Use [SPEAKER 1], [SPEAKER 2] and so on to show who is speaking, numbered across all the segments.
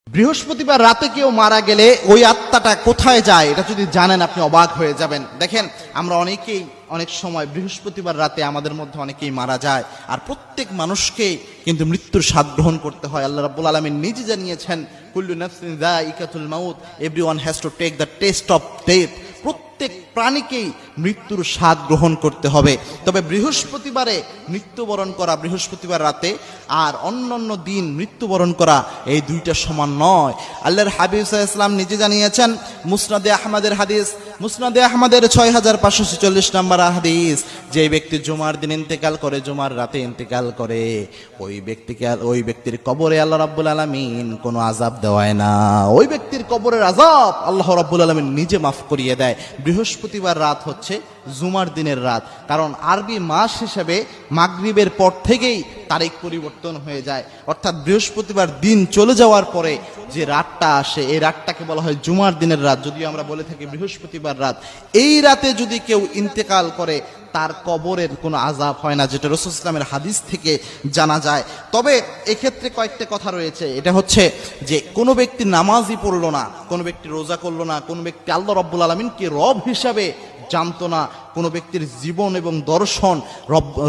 [SPEAKER 1] বৃহস্পতিবার রাতে কেউ মারা গেলে ওই আত্মাটা কোথায় যায় এটা যদি জানেন আপনি অবাক হয়ে যাবেন। দেখেন, আমরা অনেকেই অনেক সময় বৃহস্পতিবার রাতে আমাদের মধ্যে অনেকেই মারা যায়, আর প্রত্যেক মানুষকেই কিন্তু মৃত্যুর স্বাদ গ্রহণ করতে হয়। আল্লাহ রাব্বুল আলামিন নিজে জানিয়েছেন, কুল্লু নাফসিন যায়িকাতুল মাউত, everyone has to take the test of death. প্রত্যেক প্রাণীকেই মৃত্যুর স্বাদ গ্রহণ করতে হবে। তবে বৃহস্পতিবারে মৃত্যুবরণ করা, বৃহস্পতিবার রাতে আর অন্যান্য দিন মৃত্যুবরণ করা, এই দুইটা সমান নয়। আল্লাহর হাবিব সাল্লাল্লাহু আলাইহি ওয়াসাল্লাম নিজে জানিয়েছেন, মুসনাদে আহমদের হাদিস, মুসনাদে আহমদের 6546 নম্বর হাদিস, যে ব্যক্তি জুমার দিন ইন্তেকাল করে, জুমার রাতে ইন্তেকাল করে, ওই ব্যক্তির কবরে আল্লাহ রাব্বুল আলামিন কোনো আযাব দেওয়ায় না। ওই ব্যক্তির কবরের আযাব আল্লাহ রাব্বুল আলামিন নিজে মাফ করিয়ে দেয়। বৃহস্পতিবার রাত হচ্ছে জুমার দিনের রাত, কারণ আরবি মাস হিসেবে মাগরিবের পর থেকেই তারিখ পরিবর্তন হয়ে যায়। অর্থাৎ বৃহস্পতিবার দিন চলে যাওয়ার পরে যে রাতটা আসে, এই রাতটাকে বলা হয় জুমার দিনের রাত, যদিও আমরা বলে থাকি বৃহস্পতিবার রাত। এই রাতে যদি কেউ ইন্তেকাল করে, তার কবরের কোনো আযাব হয় না, যেটা রাসূল সাল্লাল্লাহু আলাইহি ওয়াসাল্লামের হাদিস থেকে জানা যায়। তবে এক্ষেত্রে কয়েকটা কথা রয়েছে। এটা হচ্ছে যে কোনো ব্যক্তি নামাজই পড়লো না, কোনো ব্যক্তি রোজা করলো না, কোনো ব্যক্তি আল্লাহ রাব্বুল আলামিনকে রব হিসাবে জানতো না, কোনো ব্যক্তির জীবন এবং দর্শন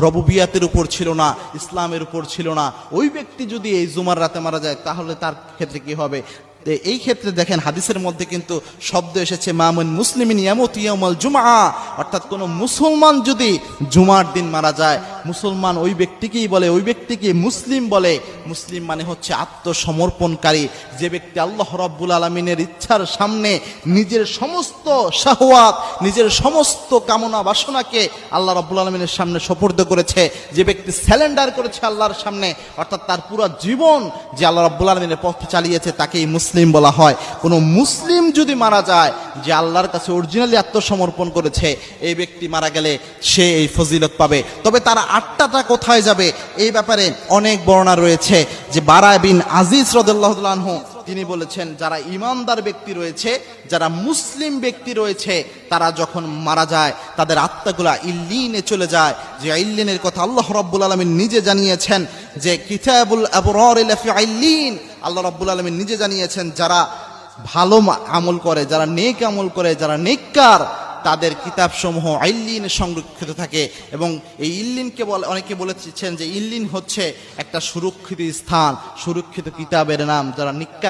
[SPEAKER 1] রবুবিয়াতের উপর ছিল না, ইসলামের উপর ছিল না, ওই ব্যক্তি যদি এই জুমার রাতে মারা যায়, তাহলে তার ক্ষেত্রে কি হবে? এই ক্ষেত্রে দেখেন, হাদিসের মধ্যে কিন্তু শব্দ এসেছে মামুন মুসলিমিন ইয়ামুতু ইয়াউমাল জুমআ, অর্থাৎ কোনো মুসলমান যদি জুমার দিন মারা যায়, মুসলমান ওই ব্যক্তিকেই বলে, ওই ব্যক্তিকে মুসলিম বলে। মুসলিম মানে হচ্ছে আত্মসমর্পণকারী, যে ব্যক্তি আল্লাহ রাব্বুল আলামিনের ইচ্ছার সামনে নিজের সমস্ত শাহওয়াত, নিজের সমস্ত কামনা বাসনাকে আল্লাহ রাব্বুল আলামিনের সামনে সুপর্দ করেছে, যে ব্যক্তি স্যালেন্ডার করেছে আল্লাহর সামনে, অর্থাৎ তার পুরো জীবন যে আল্লাহ রাব্বুল আলামিনের পথে চালিয়েছে, তাকেই মুসলিম বলা হয়। কোনো মুসলিম যদি মারা যায়, যে আল্লাহর কাছে অরিজিনালি আত্মসমর্পণ করেছে, এই ব্যক্তি মারা গেলে সে এই ফজিলত পাবে। তবে তার আত্মাটা কোথায় যাবে, এই ব্যাপারে অনেক বর্ণনা রয়েছে। যে বারা বিন আজিজ রাদিয়াল্লাহু তাআলা আনহু তিনি বলেছেন, যারা ইমানদার ব্যক্তি রয়েছে, যারা মুসলিম ব্যক্তি রয়েছে, তারা যখন মারা যায় তাদের আত্মাগুলা ইল্লিনে চলে যায়। যে ইল্লিনের কথা আল্লাহ রাব্বুল আলামিন নিজে জানিয়েছেন, যে কিতাবুল আবরার লাফি ইল্লিন, আল্লাহ রাব্বুল আলামিন নিজে জানিয়েছেন, যারা ভালো আমল করে, যারা নেক আমল করে, যারা নেককার, তাদের কিতাবসমূহ ইল্লিনে সংরক্ষিত থাকে। এবং এই ইল্লিনকে অনেকে বলেছেন যে ইল্লিন হচ্ছে একটা সুরক্ষিত স্থান, সুরক্ষিত কিতাবের নাম। যারা নেককার